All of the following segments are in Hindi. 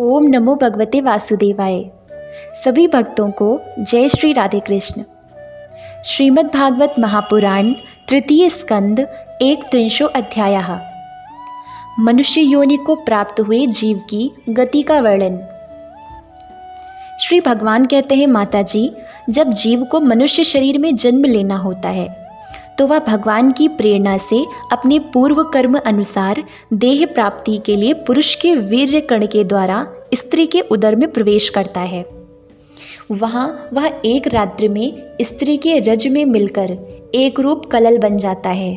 ओम नमो भगवते वासुदेवाय। सभी भक्तों को जय श्री राधे कृष्ण। श्रीमद् भागवत महापुराण तृतीय स्कंद 31 अध्यायः। मनुष्य योनि को प्राप्त हुए जीव की गति का वर्णन। श्री भगवान कहते हैं, माता जी, जब जीव को मनुष्य शरीर में जन्म लेना होता है तो वह भगवान की प्रेरणा से अपने पूर्व कर्म अनुसार देह प्राप्ति के लिए पुरुष के वीर्य कण के द्वारा स्त्री के उदर में प्रवेश करता है। वहाँ वह एक रात्रि में स्त्री के रज में मिलकर एक रूप कलल बन जाता है।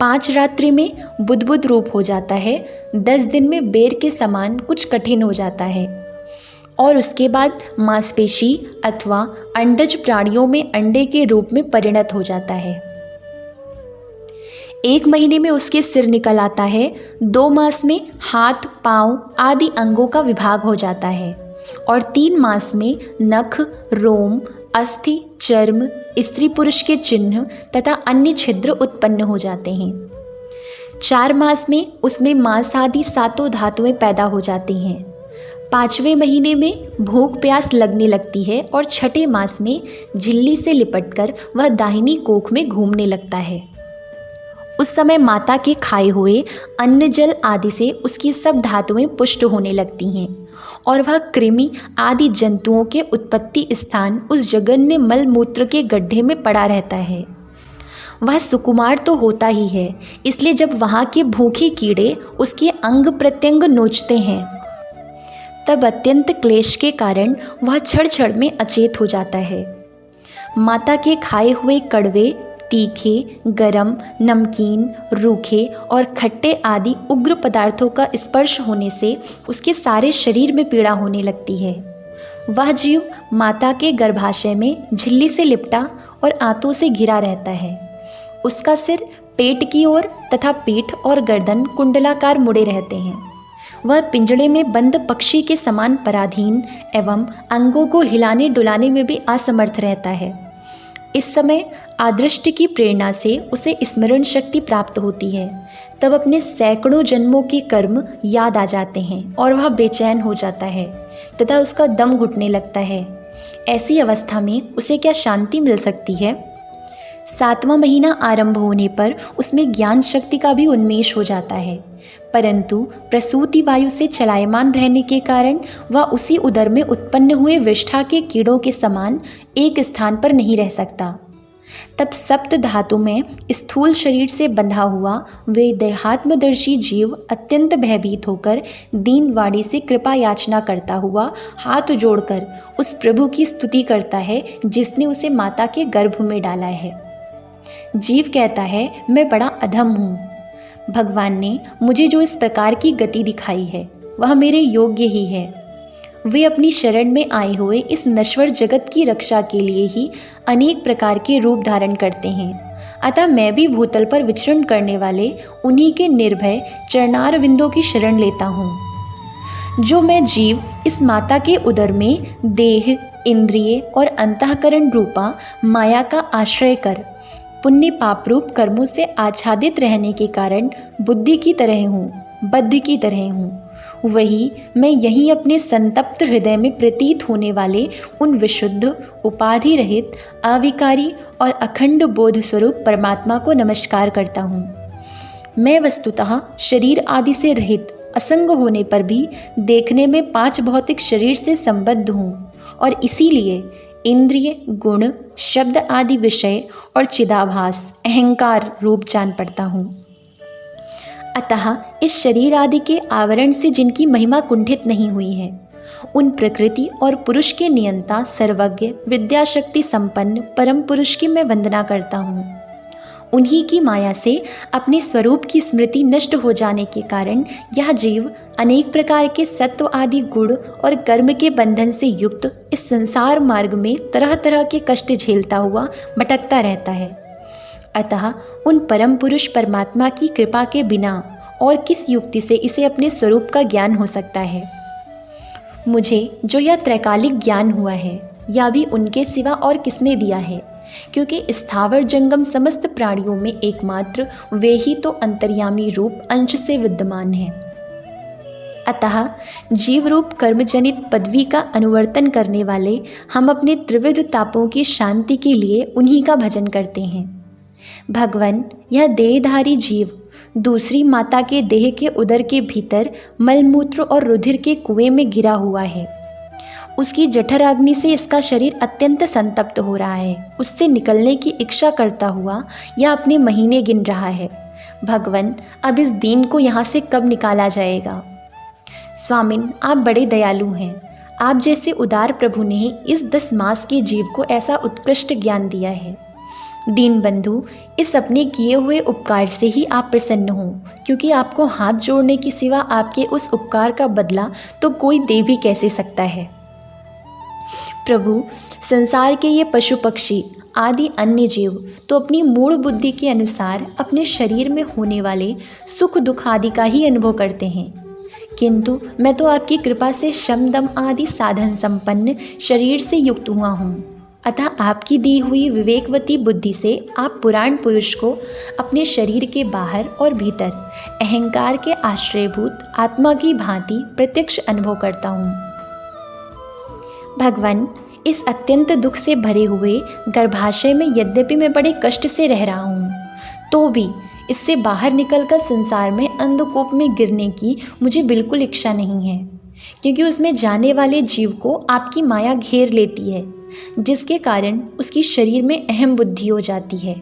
5 रात्रि में बुद्बुद रूप हो जाता है। 10 दिन में बेर के समान कुछ कठिन हो जाता है और उसके बाद मांसपेशी अथवा अंडज प्राणियों में अंडे के रूप में परिणत हो जाता है। 1 महीने में उसके सिर निकल आता है। 2 मास में हाथ, पाँव आदि अंगों का विभाग हो जाता है और 3 मास में नख, रोम, अस्थि, चर्म, स्त्री पुरुष के चिन्ह तथा अन्य छिद्र उत्पन्न हो जाते हैं। 4 मास में उसमें मांस आदि 7 धातुएं पैदा हो जाती हैं। 5वें महीने में भूख प्यास लगने लगती है और 6ठे मास में झिल्ली से लिपटकर वह दाहिनी कोख में घूमने लगता है। उस समय माता के खाए हुए अन्न जल आदि से उसकी सब धातुएं पुष्ट होने लगती हैं और वह कृमि आदि जंतुओं के उत्पत्ति स्थान उस जघन्य मल मूत्र के गड्ढे में पड़ा रहता है। वह सुकुमार तो होता ही है, इसलिए जब वहाँ के भूखे कीड़े उसके अंग प्रत्यंग नोचते हैं तब अत्यंत क्लेश के कारण वह क्षण क्षण में अचेत हो जाता है। माता के खाए हुए कड़वे, तीखे, गरम, नमकीन, रूखे और खट्टे आदि उग्र पदार्थों का स्पर्श होने से उसके सारे शरीर में पीड़ा होने लगती है। वह जीव माता के गर्भाशय में झिल्ली से लिपटा और आंतों से घिरा रहता है। उसका सिर पेट की ओर तथा पीठ और गर्दन कुंडलाकार मुड़े रहते हैं। वह पिंजड़े में बंद पक्षी के समान पराधीन एवं अंगों को हिलाने डुलाने में भी असमर्थ रहता है। इस समय आदृष्ट की प्रेरणा से उसे स्मरण शक्ति प्राप्त होती है। तब अपने सैकड़ों जन्मों के कर्म याद आ जाते हैं और वह बेचैन हो जाता है तथा उसका दम घुटने लगता है। ऐसी अवस्था में उसे क्या शांति मिल सकती है? 7वां महीना आरंभ होने पर उसमें ज्ञान शक्ति का भी उन्मेष हो जाता है, परंतु प्रसूति वायु से चलायमान रहने के कारण वह उसी उदर में उत्पन्न हुए विष्ठा के कीड़ों के समान एक स्थान पर नहीं रह सकता। तब सप्त धातु में स्थूल शरीर से बंधा हुआ वे देहात्मदर्शी जीव अत्यंत भयभीत होकर दीन वाणी से कृपा याचना करता हुआ हाथ जोड़कर उस प्रभु की स्तुति करता है जिसने उसे माता के गर्भ में डाला है। जीव कहता है, मैं बड़ा अधम हूँ। भगवान ने मुझे जो इस प्रकार की गति दिखाई है वह मेरे योग्य ही है। वे अपनी शरण में आए हुए इस नश्वर जगत की रक्षा के लिए ही अनेक प्रकार के रूप धारण करते हैं, अतः मैं भी भूतल पर विचरण करने वाले उन्हीं के निर्भय चरणारविंदों की शरण लेता हूँ। जो मैं जीव इस माता के उदर में देह, इंद्रिय और अंतःकरण रूपा माया का आश्रय कर पुण्य पाप रूप कर्मों से आच्छादित रहने के कारण बुद्धि की तरह हूँ, बद्ध की तरह हूँ, वही मैं यहीं अपने संतप्त हृदय में प्रतीत होने वाले उन विशुद्ध, उपाधि रहित, अविकारी और अखंड बोध स्वरूप परमात्मा को नमस्कार करता हूँ। मैं वस्तुतः शरीर आदि से रहित असंग होने पर भी देखने में 5 भौतिक शरीर से संबद्ध हूँ और इसीलिए इंद्रिय, गुण, शब्द आदि विषय और चिदाभास अहंकार रूप जान पड़ता हूँ। अतः इस शरीर आदि के आवरण से जिनकी महिमा कुंठित नहीं हुई है, उन प्रकृति और पुरुष के नियंता, सर्वज्ञ, विद्याशक्ति संपन्न परम पुरुष की मैं वंदना करता हूँ। उन्हीं की माया से अपने स्वरूप की स्मृति नष्ट हो जाने के कारण यह जीव अनेक प्रकार के सत्व आदि गुण और कर्म के बंधन से युक्त इस संसार मार्ग में तरह तरह के कष्ट झेलता हुआ भटकता रहता है। अतः उन परम पुरुष परमात्मा की कृपा के बिना और किस युक्ति से इसे अपने स्वरूप का ज्ञान हो सकता है? मुझे जो यह त्रैकालिक ज्ञान हुआ है, यह भी उनके सिवा और किसने दिया है? क्योंकि स्थावर जंगम समस्त प्राणियों में एकमात्र वे ही तो अंतर्यामी रूप अंश से विद्यमान है। अतः जीव रूप कर्मजनित पदवी का अनुवर्तन करने वाले हम अपने त्रिविध तापों की शांति के लिए उन्हीं का भजन करते हैं। भगवान, यह देहधारी जीव दूसरी माता के देह के उदर के भीतर मलमूत्र और रुधिर के कुएं में गिरा हुआ है। उसकी जठराग्नि से इसका शरीर अत्यंत संतप्त हो रहा है। उससे निकलने की इच्छा करता हुआ यह अपने महीने गिन रहा है। भगवान, अब इस दीन को यहाँ से कब निकाला जाएगा? स्वामिन, आप बड़े दयालु हैं। आप जैसे उदार प्रभु ने ही इस 10 मास के जीव को ऐसा उत्कृष्ट ज्ञान दिया है। दीन बंधु, इस अपने किए हुए उपकार से ही आप प्रसन्न हों, क्योंकि आपको हाथ जोड़ने की सिवा आपके उस उपकार का बदला तो कोई दे भी कैसे सकता है। प्रभु, संसार के ये पशु पक्षी आदि अन्य जीव तो अपनी मूढ़ बुद्धि के अनुसार अपने शरीर में होने वाले सुख दुख आदि का ही अनुभव करते हैं, किंतु मैं तो आपकी कृपा से शम दम आदि साधन संपन्न शरीर से युक्त हुआ हूँ। अतः आपकी दी हुई विवेकवती बुद्धि से आप पुराण पुरुष को अपने शरीर के बाहर और भीतर अहंकार के आश्रयभूत आत्मा की भांति प्रत्यक्ष अनुभव करता हूँ। भगवान, इस अत्यंत दुख से भरे हुए गर्भाशय में यद्यपि मैं बड़े कष्ट से रह रहा हूँ, तो भी इससे बाहर निकलकर संसार में अंधकूप में गिरने की मुझे बिल्कुल इच्छा नहीं है, क्योंकि उसमें जाने वाले जीव को आपकी माया घेर लेती है, जिसके कारण उसकी शरीर में अहम बुद्धि हो जाती है।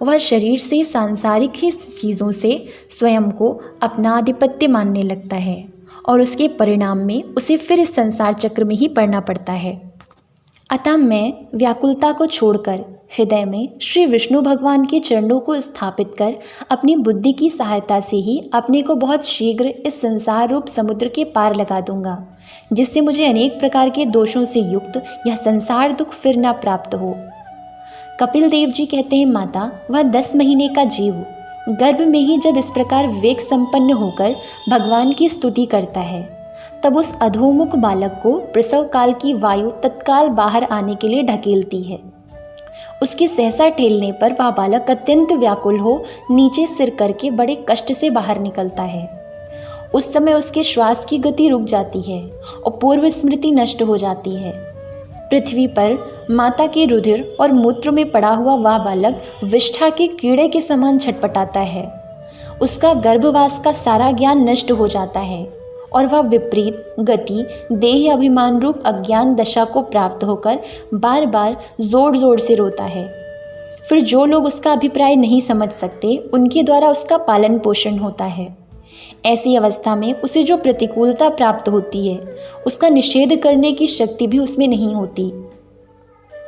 वह शरीर से सांसारिक ही चीज़ों से स्वयं को अपना आधिपत्य मानने लगता है और उसके परिणाम में उसे फिर इस संसार चक्र में ही पड़ना पड़ता है। अतः मैं व्याकुलता को छोड़कर हृदय में श्री विष्णु भगवान के चरणों को स्थापित कर अपनी बुद्धि की सहायता से ही अपने को बहुत शीघ्र इस संसार रूप समुद्र के पार लगा दूंगा, जिससे मुझे अनेक प्रकार के दोषों से युक्त यह संसार दुख फिर न प्राप्त हो। कपिल देव जी कहते हैं, माता, वह 10 महीने का जीव गर्भ में ही जब इस प्रकार विवेक संपन्न होकर भगवान की स्तुति करता है, तब उस अधोमुख बालक को प्रसव काल की वायु तत्काल बाहर आने के लिए ढकेलती है। उसके सहसा ठेलने पर वह बालक अत्यंत व्याकुल हो नीचे सिर करके बड़े कष्ट से बाहर निकलता है। उस समय उसके श्वास की गति रुक जाती है और पूर्व स्मृति नष्ट हो जाती है। पृथ्वी पर माता के रुधिर और मूत्र में पड़ा हुआ वह बालक विष्ठा के कीड़े के समान छटपटाता है। उसका गर्भवास का सारा ज्ञान नष्ट हो जाता है और वह विपरीत गति देह अभिमान रूप अज्ञान दशा को प्राप्त होकर बार बार जोर जोर से रोता है। फिर जो लोग उसका अभिप्राय नहीं समझ सकते, उनके द्वारा उसका पालन पोषण होता है। ऐसी अवस्था में उसे जो प्रतिकूलता प्राप्त होती है, उसका निषेध करने की शक्ति भी उसमें नहीं होती।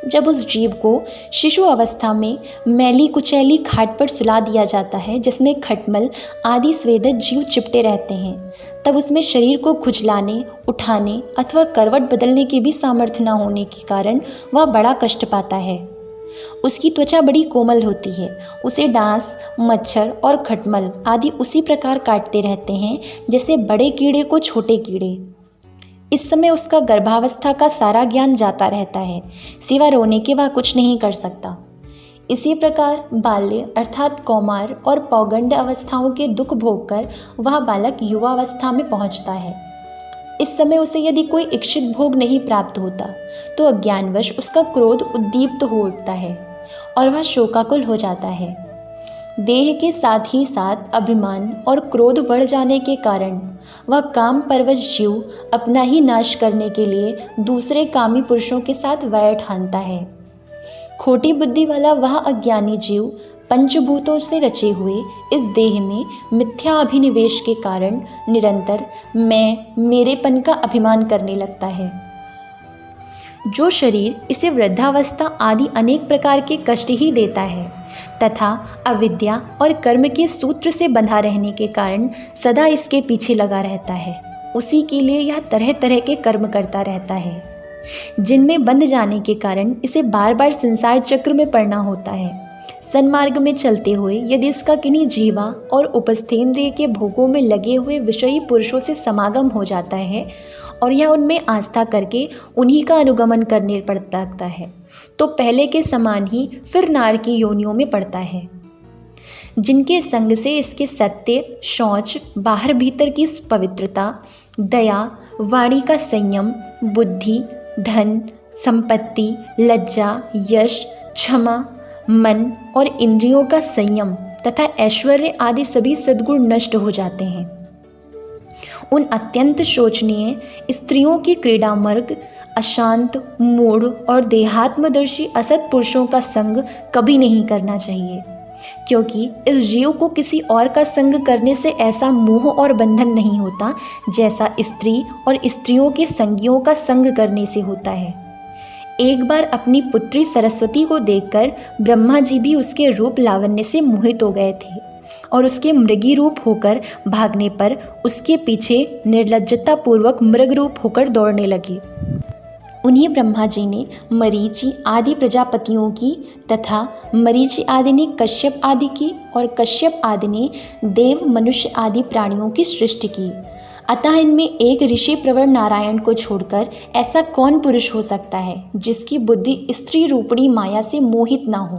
जब उस जीव को शिशु अवस्था में मैली कुचैली खाट पर सुला दिया जाता है, जिसमें खटमल आदि स्वेदक जीव चिपटे रहते हैं, तब उसमें शरीर को खुजलाने, उठाने अथवा करवट बदलने की भी सामर्थ्य न होने के कारण वह बड़ा कष्ट पाता है। उसकी त्वचा बड़ी कोमल होती है। उसे डांस, मच्छर और खटमल आदि उसी प्रकार काटते रहते हैं जैसे बड़े कीड़े को छोटे कीड़े। इस समय उसका गर्भावस्था का सारा ज्ञान जाता रहता है, सिवा रोने के वह कुछ नहीं कर सकता। इसी प्रकार बाल्य अर्थात कौमार और पौगंड अवस्थाओं के दुख भोगकर वह बालक युवावस्था में पहुंचता है। इस समय उसे यदि कोई इच्छित भोग नहीं प्राप्त होता, तो अज्ञानवश उसका क्रोध उद्दीप्त हो उठता है और वह शोकाकुल हो जाता है। देह के साथ ही साथ अभिमान और क्रोध बढ़ जाने के कारण वह काम परवश जीव अपना ही नाश करने के लिए दूसरे कामी पुरुषों के साथ वैर ठानता है। खोटी बुद्धि वाला वह अज्ञानी जीव पंचभूतों से रचे हुए इस देह में मिथ्या अभिनिवेश के कारण निरंतर मैं मेरेपन का अभिमान करने लगता है। जो शरीर इसे वृद्धावस्था आदि अनेक प्रकार के कष्ट ही देता है तथा अविद्या और कर्म के सूत्र से बंधा रहने के कारण सदा इसके पीछे लगा रहता है, उसी के लिए यह तरह तरह के कर्म करता रहता है, जिनमें बंध जाने के कारण इसे बार बार संसार चक्र में पड़ना होता है। सन्मार्ग में चलते हुए यदि इसका किन्हीं जीवा और उपस्थेंद्रिय के भोगों में लगे हुए विषयी पुरुषों से समागम हो जाता है और यह उनमें आस्था करके उन्हीं का अनुगमन करने पड़ता है, तो पहले के समान ही फिर नार की योनियों में पड़ता है। जिनके संग से इसके सत्य, शौच, बाहर भीतर की पवित्रता, दया, वाणी का संयम, बुद्धि, धन, संपत्ति, लज्जा, यश, क्षमा, मन और इंद्रियों का संयम तथा ऐश्वर्य आदि सभी सद्गुण नष्ट हो जाते हैं। उन अत्यंत शोचनीय स्त्रियों की क्रीड़ा मार्ग, अशांत, मूढ़ और देहात्मदर्शी असत पुरुषों का संग कभी नहीं करना चाहिए, क्योंकि इस जीव को किसी और का संग करने से ऐसा मोह और बंधन नहीं होता जैसा स्त्री और स्त्रियों के संगियों का संग करने से होता है। एक बार अपनी पुत्री सरस्वती को देखकर ब्रह्मा जी भी उसके रूप लावण्य से मोहित हो गए थे और उसके मृगी रूप होकर भागने पर उसके पीछे निर्लज्जता पूर्वक मृग रूप होकर दौड़ने लगे। उन्हीं ब्रह्मा जी ने मरीचि आदि प्रजापतियों की तथा मरीचि आदि ने कश्यप आदि की और कश्यप आदि ने देव, मनुष्य आदि प्राणियों की सृष्टि की। अतः इनमें एक ऋषि प्रवर नारायण को छोड़कर ऐसा कौन पुरुष हो सकता है जिसकी बुद्धि स्त्री रूपणी माया से मोहित ना हो।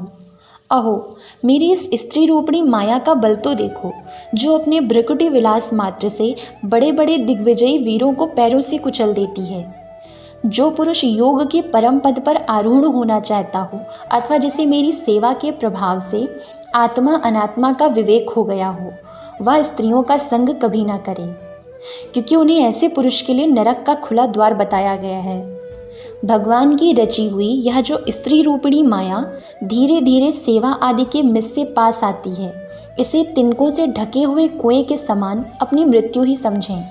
अहो, मेरी इस स्त्री रूपणी माया का बल तो देखो, जो अपने भ्रकुटी विलास मात्र से बड़े बड़े दिग्विजयी वीरों को पैरों से कुचल देती है। जो पुरुष योग के परम पद पर आरूढ़ होना चाहता हो अथवा जिसे मेरी सेवा के प्रभाव से आत्मा अनात्मा का विवेक हो गया हो, वह स्त्रियों का संग कभी ना करे, क्योंकि उन्हें ऐसे पुरुष के लिए नरक का खुला द्वार बताया गया है। भगवान की रची हुई यह जो स्त्री रूपिणी माया धीरे धीरे सेवा आदि के मिस से पास आती है, इसे तिनकों से ढके हुए कुएं के समान अपनी मृत्यु ही समझें।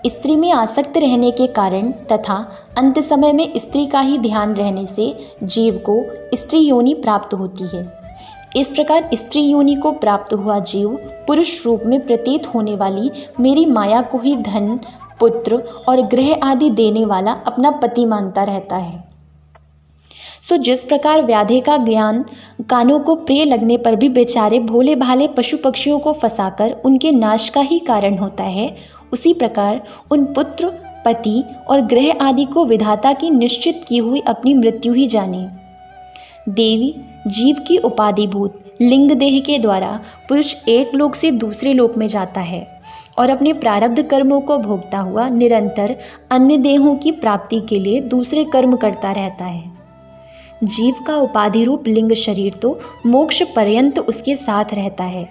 स्त्री में आसक्त रहने के कारण तथा अंत समय में स्त्री का ही ध्यान रहने से जीव को स्त्री योनि प्राप्त होती है। इस प्रकार स्त्री योनि को प्राप्त हुआ जीव पुरुष रूप में प्रतीत होने वाली मेरी माया को ही धन, पुत्र और गृह आदि देने वाला अपना पति मानता रहता है। सो जिस प्रकार व्याधे का ज्ञान कानों को प्रिय लगने पर भी बेचारे भोले भाले पशु पक्षियों को फंसाकर उनके नाश का ही कारण होता है, उसी प्रकार उन पुत्र, पति और गृह आदि को विधाता की निश्चित की हुई अपनी मृत्यु ही जाने। देवी जीव की उपाधिभूत लिंग देह के द्वारा पुरुष एक लोक से दूसरे लोक में जाता है और अपने प्रारब्ध कर्मों को भोगता हुआ निरंतर अन्य देहों की प्राप्ति के लिए दूसरे कर्म करता रहता है। जीव का उपाधि रूप लिंग शरीर तो मोक्ष पर्यंत उसके साथ रहता है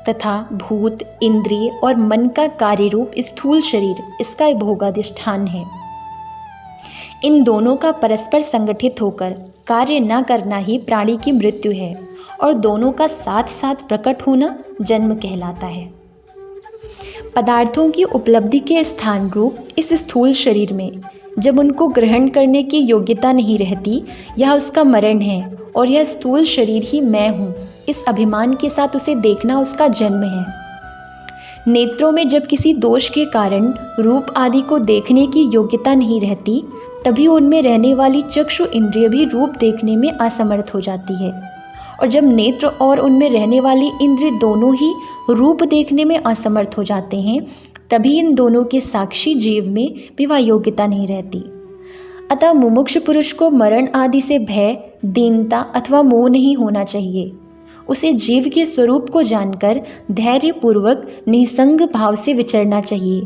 तथा भूत, इंद्रिय और मन का कार्य रूप स्थूल शरीर इसका भोगाधिष्ठान है। इन दोनों का परस्पर संगठित होकर कार्य न करना ही प्राणी की मृत्यु है और दोनों का साथ साथ प्रकट होना जन्म कहलाता है। पदार्थों की उपलब्धि के स्थान रूप इस स्थूल शरीर में जब उनको ग्रहण करने की योग्यता नहीं रहती, यह उसका मरण है और यह स्थूल शरीर ही मैं हूँ, इस अभिमान के साथ उसे देखना उसका जन्म है। नेत्रों में जब किसी दोष के कारण रूप आदि को देखने की योग्यता नहीं रहती, तभी उनमें रहने वाली चक्षु इंद्रिय भी रूप देखने में असमर्थ हो जाती है, और जब नेत्र और उनमें रहने वाली इंद्रिय दोनों ही रूप देखने में असमर्थ हो जाते हैं, तभी इन दोनों के साक्षी जीव में भी वह योग्यता नहीं रहती। अतः मुमुक्ष पुरुष को मरण आदि से भय, दीनता अथवा मोह नहीं होना चाहिए। उसे जीव के स्वरूप को जानकर धैर्यपूर्वक निसंग भाव से विचरना चाहिए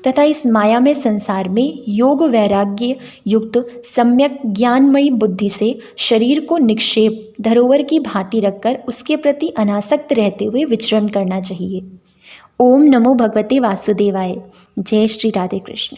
तथा इस मायामय संसार में योग वैराग्य युक्त सम्यक ज्ञानमयी बुद्धि से शरीर को निक्षेप धरोहर की भांति रखकर उसके प्रति अनासक्त रहते हुए विचरण करना चाहिए। ओम नमो भगवते वासुदेवाय। जय श्री राधे कृष्ण।